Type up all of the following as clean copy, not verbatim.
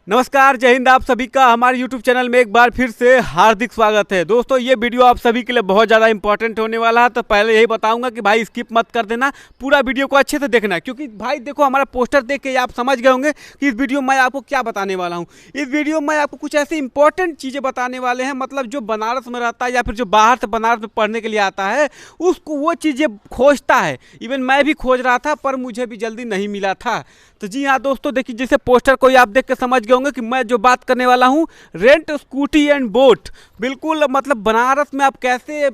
नमस्कार, जय हिंद। आप सभी का हमारे YouTube चैनल में एक बार फिर से हार्दिक स्वागत है। दोस्तों, ये वीडियो आप सभी के लिए बहुत ज़्यादा इंपॉर्टेंट होने वाला है। तो पहले यही बताऊंगा कि भाई स्किप मत कर देना, पूरा वीडियो को अच्छे से देखना, क्योंकि भाई देखो हमारा पोस्टर देख के आप समझ गए होंगे कि इस वीडियो में मैं आपको क्या बताने वाला हूँ। इस वीडियो में आपको कुछ ऐसी इंपॉर्टेंट चीज़ें बताने वाले हैं, मतलब जो बनारस में रहता है या फिर जो बाहर से बनारस में पढ़ने के लिए आता है उसको वो चीज़ें खोजता है। इवन मैं भी खोज रहा था पर मुझे भी जल्दी नहीं मिला था। तो जी हाँ दोस्तों, देखिए जैसे पोस्टर को ही आप देख के समझ गए होंगे कि मैं जो बात करने वाला हूँ रेंट स्कूटी एंड बोट। बिल्कुल मतलब बनारस में आप कैसे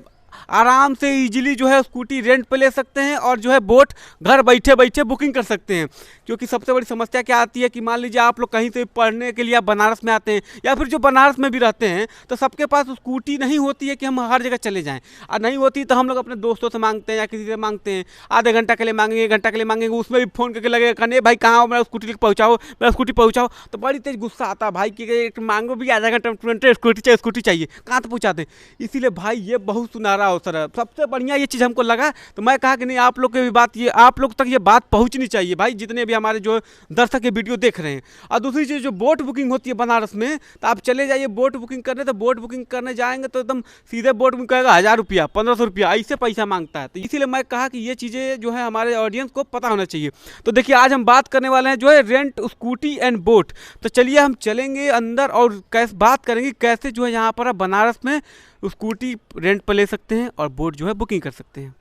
आराम से इजीली जो है स्कूटी रेंट पे ले सकते हैं और जो है बोट घर बैठे बैठे बुकिंग कर सकते हैं। क्योंकि सबसे बड़ी समस्या क्या आती है कि मान लीजिए आप लोग कहीं से पढ़ने के लिए आप बनारस में आते हैं या फिर जो बनारस में भी रहते हैं तो सबके पास स्कूटी नहीं होती है कि हम हर जगह चले जाएं, और नहीं होती तो हम लोग अपने दोस्तों से मांगते हैं या किसी से मांगते हैं। आधे घंटा के लिए मांगेंगे, एक घंटा के लिए मांगेंगे, उसमें भी फ़ोन करके लगेगा कहने भाई कहाँ हो, मेरा स्कूटी पहुँचाओ, मेरा स्कूटी पहुँचाओ। तो बड़ी तेज गुस्सा आता है भाई कि मांगो भी आधा घंटा तुरंत स्कूटी चाहिए, कहाँ तो पहुँचा दें। इसीलिए भाई ये बहुत सुनहरा अवसर है, सबसे बढ़िया ये चीज़ हमको लगा। तो मैं कहा कि नहीं, आप लोग की भी बात, ये आप लोग तक ये बात पहुंचनी चाहिए भाई, जितने भी हमारे जो दर्शक ये वीडियो देख रहे हैं। और दूसरी चीज़ जो बोट बुकिंग होती है बनारस में, तो आप चले जाइए बोट बुकिंग करने। तो बोट बुकिंग करने जाएंगे तो एकदम सीधे बोट बुकिंग करेगा 1000 रुपया, 1500 रुपया, ऐसे पैसा मांगता है। तो इसीलिए मैं कहा कि ये चीज़ें जो है हमारे ऑडियंस को पता होना चाहिए। तो देखिए आज हम बात करने वाले हैं जो है रेंट स्कूटी एंड बोट। तो चलिए हम चलेंगे अंदर और कैसे बात करेंगे कैसे जो है यहाँ पर बनारस में स्कूटी रेंट पर ले सकते हैं और बोट जो है बुकिंग कर सकते हैं।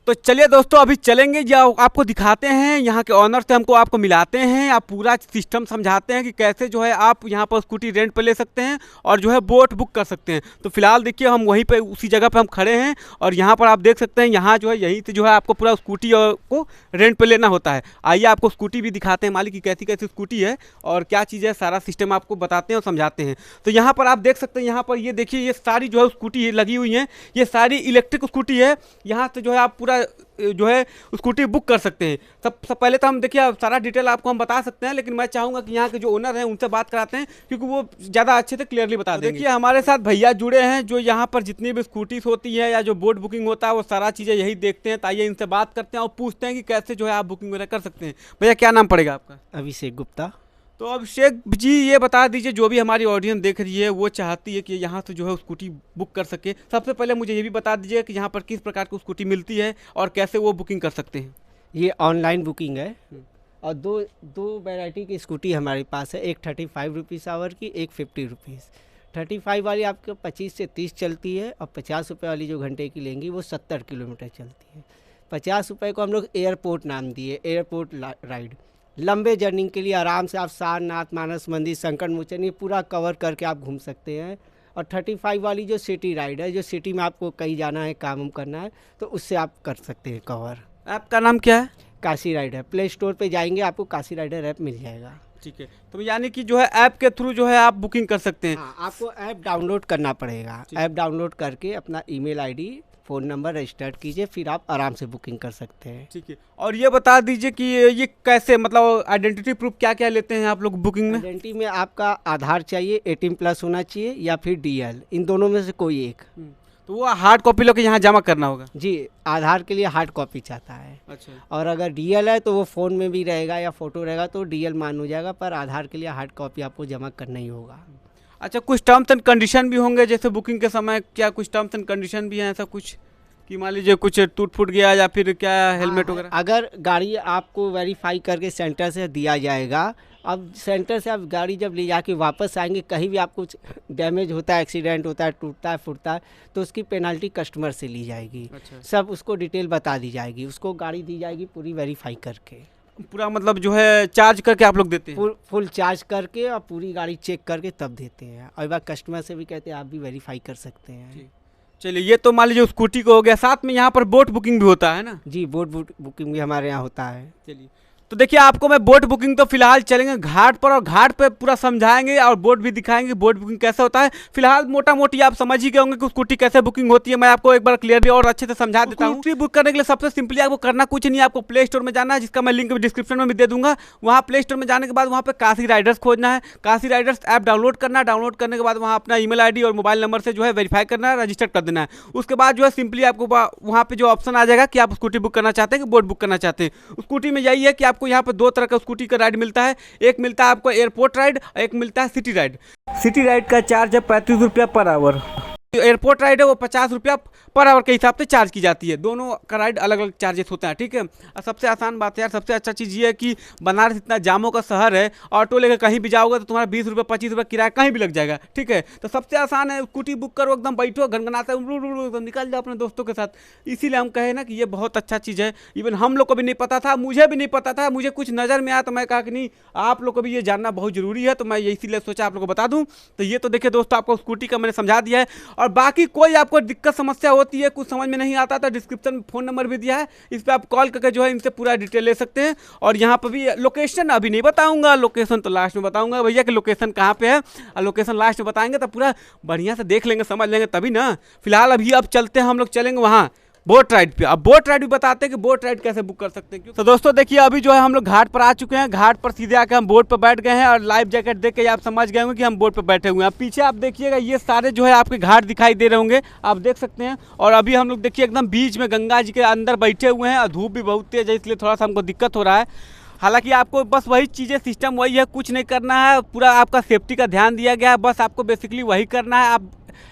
तो चलिए दोस्तों अभी चलेंगे या आपको दिखाते हैं, यहाँ के ऑनर से आपको मिलाते हैं, आप पूरा सिस्टम समझाते हैं कि कैसे जो है आप यहाँ पर स्कूटी रेंट पर ले सकते हैं और जो है बोट बुक कर सकते हैं। तो फिलहाल देखिए हम वहीं पे उसी जगह पे हम खड़े हैं और यहाँ पर आप देख सकते हैं, यहाँ जो है यहीं से जो है आपको पूरा स्कूटी को रेंट पर लेना होता है। आइए आपको स्कूटी भी दिखाते हैं, मालिक की कैसी कैसी स्कूटी है और क्या चीज़ है, सारा सिस्टम आपको बताते हैं और समझाते हैं। तो यहाँ पर आप देख सकते हैं, यहाँ पर ये देखिए ये सारी जो है स्कूटी लगी हुई हैं, ये सारी इलेक्ट्रिक स्कूटी है। यहाँ से जो है आप पूरा जो है स्कूटी बुक कर सकते हैं। सब पहले तो हम देखिए सारा डिटेल आपको हम बता सकते हैं, लेकिन मैं चाहूँगा कि यहाँ के जो ओनर हैं उनसे बात कराते हैं, क्योंकि वो ज़्यादा अच्छे से क्लियरली बता देंगे। देखिए हमारे साथ भैया जुड़े हैं जो यहाँ पर जितनी भी स्कूटीज होती है या जो बोट बुकिंग होता है वो सारा चीज़ें यही देखते हैं। तो आइए इनसे बात करते हैं और पूछते हैं कि कैसे जो है आप बुकिंग वगैरह कर सकते हैं। भैया क्या नाम पड़ेगा आपका? अभिषेक गुप्ता। तो अभिषेक जी ये बता दीजिए, जो भी हमारी ऑडियंस देख रही है वो चाहती है कि यहाँ से जो है स्कूटी बुक कर सके, सबसे पहले मुझे ये भी बता दीजिए कि यहाँ पर किस प्रकार की स्कूटी मिलती है और कैसे वो बुकिंग कर सकते हैं। ये ऑनलाइन बुकिंग है और दो दो वैरायटी की स्कूटी हमारे पास है, एक 35 रुपीज़ आवर की, एक 50 रुपीज़। 35 वाली आपको 25 से 30 चलती है और 50 रुपये वाली जो घंटे की लेंगी वो 70 किलोमीटर चलती है। 50 रुपये को हम लोग एयरपोर्ट नाम दिए, एयरपोर्ट राइड। लंबे जर्नी के लिए आराम से आप सारनाथ, मानस मंदिर, संकट मोचन ये पूरा कवर करके आप घूम सकते हैं। और 35 वाली जो सिटी राइड है, जो सिटी में आपको कहीं जाना है, काम करना है, तो उससे आप कर सकते हैं कवर। ऐप का नाम क्या है? काशी राइडर। प्ले स्टोर पे जाएंगे आपको काशी राइडर ऐप मिल जाएगा। ठीक है, तो यानी कि जो है ऐप के थ्रू जो है आप बुकिंग कर सकते हैं। हाँ, आपको ऐप डाउनलोड करना पड़ेगा। ऐप डाउनलोड करके अपना email ID, phone number registered कीजिए, फिर आप आराम से बुकिंग कर सकते हैं। ठीक है, और ये बता दीजिए कि ये कैसे, मतलब आइडेंटिटी प्रूफ क्या क्या लेते हैं आप लोग बुकिंग में? आइडेंटिटी में आपका आधार चाहिए, 18+ होना चाहिए, या फिर DL, इन दोनों में से कोई एक। तो वो हार्ड कॉपी लोग यहाँ जमा करना होगा? जी, आधार के लिए हार्ड कॉपी चाहता है। अच्छा, और अगर DL है तो वो फ़ोन में भी रहेगा या फ़ोटो रहेगा तो DL मान हो जाएगा, पर आधार के लिए हार्ड कॉपी आपको जमा करना ही होगा। अच्छा, कुछ टर्म्स एंड कंडीशन भी होंगे जैसे बुकिंग के समय? क्या कुछ टर्म्स एंड कंडीशन भी हैं ऐसा कुछ कि मान लीजिए कुछ टूट फूट गया या फिर क्या हेलमेट वगैरह? अगर गाड़ी आपको वेरीफाई करके सेंटर से दिया जाएगा, अब सेंटर से आप गाड़ी जब ले जाके वापस आएंगे, कहीं भी आपको कुछ डैमेज होता है, एक्सीडेंट होता है, टूटता है, फूटता है, तो उसकी पेनल्टी कस्टमर से ली जाएगी। अच्छा, सब उसको डिटेल बता दी जाएगी, उसको गाड़ी दी जाएगी पूरी वेरीफाई करके। पूरा मतलब जो है चार्ज करके आप लोग देते हैं? फुल चार्ज करके और पूरी गाड़ी चेक करके तब देते हैं। और बार कस्टमर से भी कहते हैं आप भी वेरीफाई कर सकते हैं। चलिए, ये तो मान लीजिए स्कूटी को हो गया, साथ में यहाँ पर बोट बुकिंग भी होता है ना? जी, बोट बुकिंग भी हमारे यहाँ होता है। चलिए, तो देखिए आपको मैं बोट बुकिंग तो फिलहाल चलेंगे घाट पर और घाट पे पूरा समझाएंगे और बोट भी दिखाएंगे बोट बुकिंग कैसे होता है। फिलहाल मोटा मोटी आप समझ ही गए होंगे कि स्कूटी कैसे बुकिंग होती है। मैं आपको एक बार क्लियरली और अच्छे से समझा देता हूँ। स्कूटी बुक करने के लिए सबसे सिंपली आपको करना कुछ नहीं, आपको प्ले स्टोर में जाना है, जिसका मैं लिंक डिस्क्रिप्शन में भी दे दूंगा। वहाँ प्ले स्टोर में जाने के बाद वहाँ पे काशी राइडर्स खोजना है, काशी राइडर्स ऐप डाउनलोड करना है। डाउनलोड करने के बाद वहाँ अपना ईमेल आईडी और मोबाइल नंबर से जो है वेरीफाई करना है, रजिस्टर कर देना है। उसके बाद जो है सिंपली आपको वहाँ पे जो ऑप्शन आ जाएगा कि आप स्कूटी बुक करना चाहते हैं कि बोट बुक करना चाहते हैं। स्कूटी में यही है कि आप आपको यहाँ पर 2 तरह का स्कूटी का राइड मिलता है। एक मिलता है आपको एयरपोर्ट राइड, एक मिलता है सिटी राइड। सिटी राइड का चार्ज है 35 रुपया पर आवर। एयरपोर्ट राइड है वो 50 रुपया पर आवर के हिसाब से चार्ज की जाती है। दोनों का राइड अलग अलग चार्जेस होते हैं, ठीक है। और सबसे आसान बात है यार, सबसे अच्छा चीज़ ये है कि बनारस इतना जामों का शहर है, ऑटो लेकर कहीं भी जाओगे तो तुम्हारा 20 रुपये 25 रुपये किराया कहीं भी लग जाएगा, ठीक है। तो सबसे आसान है, स्कूटी बुक करो, एकदम बैठो, गनगनाते एकदम निकल जाओ अपने दोस्तों के साथ। इसीलिए हम कहे ना कि ये बहुत अच्छा चीज़ है। इवन हम लोग को भी नहीं पता था, मुझे भी नहीं पता था, मुझे कुछ नज़र में आया तो मैं कहा कि नहीं आप लोग को भी ये जानना बहुत ज़रूरी है, तो मैं इसीलिए सोचा आप लोग को बता दूँ। तो ये तो देखिए दोस्तों, आपको स्कूटी का मैंने समझा दिया है। और बाकी कोई आपको दिक्कत समस्या होती है, कुछ समझ में नहीं आता तो डिस्क्रिप्शन में फ़ोन नंबर भी दिया है, इस पर आप कॉल करके जो है इनसे पूरा डिटेल ले सकते हैं। और यहाँ पर भी लोकेशन अभी नहीं बताऊंगा, लोकेशन तो लास्ट में बताऊंगा भैया कि लोकेशन कहाँ पे है, और लोकेशन लास्ट में बताएंगे तो पूरा बढ़िया से देख लेंगे, समझ लेंगे तभी ना। फिलहाल अभी अब चलते हैं, हम लोग चलेंगे वहाँ बोट राइड पे। अब बोट राइड भी बताते हैं कि बोट राइड कैसे बुक कर सकते हैं। तो दोस्तों देखिए, अभी जो है हम लोग घाट पर आ चुके हैं। घाट पर सीधे आके हम बोट पर बैठ गए हैं और लाइफ जैकेट देख के आप समझ गए होंगे कि हम बोट पर बैठे हुए हैं। पीछे आप देखिएगा, ये सारे जो है आपके घाट दिखाई दे रहे होंगे, आप देख सकते हैं। और अभी हम लोग देखिए एकदम बीच में गंगा जी के अंदर बैठे हुए हैं, और धूप भी बहुत तेज है, इसलिए थोड़ा सा हमको दिक्कत हो रहा है। हालांकि आपको बस वही चीज़ें, सिस्टम वही है, कुछ नहीं करना है, पूरा आपका सेफ्टी का ध्यान दिया गया है। बस आपको बेसिकली वही करना है। आप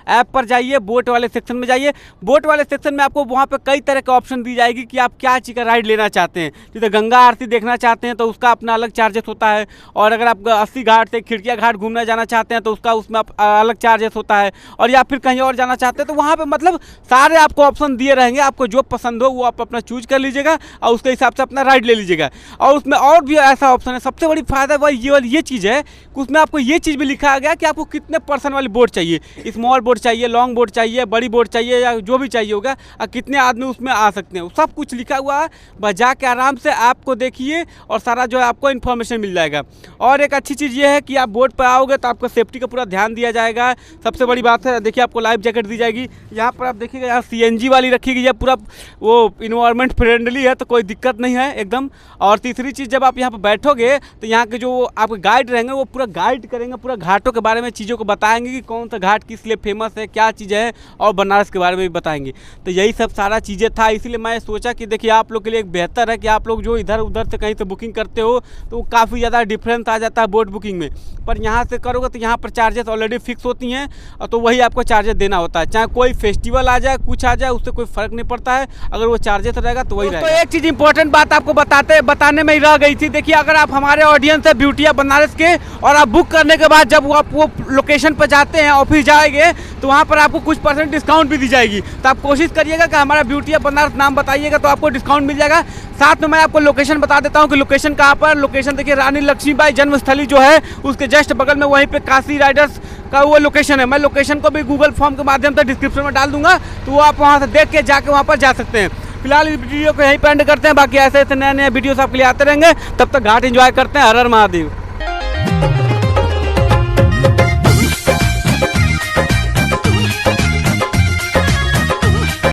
ऐप पर जाइए, बोट वाले सेक्शन में जाइए। बोट वाले सेक्शन में आपको वहाँ पे कई तरह के ऑप्शन दी जाएगी कि आप क्या चीज़ का राइड लेना चाहते हैं। जैसे गंगा आरती देखना चाहते हैं तो उसका अपना अलग चार्जेस होता है, और अगर आप 80 घाट से खिड़किया घाट घूमने जाना चाहते हैं तो उसका उसमें अलग चार्जेस होता है, और या फिर कहीं और जाना चाहते हैं तो वहाँ पर मतलब सारे आपको ऑप्शन दिए रहेंगे। आपको जो पसंद हो वो आप अपना चूज कर लीजिएगा और उसके हिसाब से अपना राइड ले लीजिएगा। और उसमें और भी ऐसा ऑप्शन है, सबसे बड़ी फायदा वही ये चीज़ है कि उसमें आपको ये चीज़ भी लिखा गया कि आपको कितने पर्सन वाली बोट चाहिए, स्मॉल बोट चाहिए, लॉन्ग बोट चाहिए, बड़ी बोट चाहिए, या जो भी चाहिए होगा, और कितने आदमी उसमें आ सकते हैं, सब कुछ लिखा हुआ है। बस जाके आराम से आपको देखिए और सारा जो है आपको इन्फॉर्मेशन मिल जाएगा। और एक अच्छी चीज़ ये है कि आप बोट पर आओगे तो आपको सेफ्टी का पूरा ध्यान दिया जाएगा। सबसे बड़ी बात है, देखिए आपको लाइफ जैकेट दी जाएगी। यहाँ पर आप देखिएगा, यहाँ CNG वाली रखी गई है, पूरा वो इन्वायरमेंट फ्रेंडली है, तो कोई दिक्कत नहीं है एकदम। और तीसरी चीज़, जब आप यहाँ पर बैठोगे तो यहाँ के जो आपके गाइड रहेंगे वो पूरा गाइड करेंगे, पूरा घाटों के बारे में चीज़ों को बताएंगे कि कौन सा घाट किस लिए फेमस है, क्या चीज़ है, और बनारस के बारे में भी बताएंगे। तो यही सब सारा चीज़ें था, इसीलिए मैं सोचा कि देखिए आप लोग के लिए एक बेहतर है कि आप लोग जो इधर उधर से कहीं से बुकिंग करते हो तो काफ़ी ज़्यादा डिफरेंस आ जाता है बोट बुकिंग में। पर यहाँ से करोगे तो यहाँ पर चार्जेस ऑलरेडी फिक्स होती हैं, और तो वही आपको चार्जेस देना होता है। चाहे कोई फेस्टिवल आ जाए, कुछ आ जाए, उससे कोई फ़र्क नहीं पड़ता है, अगर वो चार्जेस रहेगा तो वही रहेगा। तो एक चीज़ इंपॉर्टेंट बात आपको बताने में ही रह गई थी। देखिए, अगर आप हमारे ऑडियंस है ब्यूटिया बनारस के, और आप बुक करने के बाद जब आप वो लोकेशन पर जाते हैं, ऑफिस जाएंगे, तो वहाँ पर आपको कुछ % डिस्काउंट भी दी जाएगी। तो आप कोशिश करिएगा कि हमारा ब्यूटिया बनारस नाम बताइएगा तो आपको डिस्काउंट मिल जाएगा। साथ में मैं आपको लोकेशन बता देता हूँ कि लोकेशन कहाँ पर। लोकेशन देखिए, रानी लक्ष्मीबाई जन्मस्थली जो है उसके जस्ट बगल में, वहीं पे काशी राइडर्स का वो लोकेशन है। मैं लोकेशन को भी गूगल फॉर्म के माध्यम से डिस्क्रिप्शन में डाल दूंगा, तो वो आप वहाँ से देख के जाके वहाँ पर जा सकते हैं। फिलहाल इस वीडियो को यहीं पे एंड करते हैं, बाकी ऐसे ऐसे नए नए वीडियोस आपके लिए आते रहेंगे। तब तक घाट एंजॉय करते हैं। हर हर महादेव।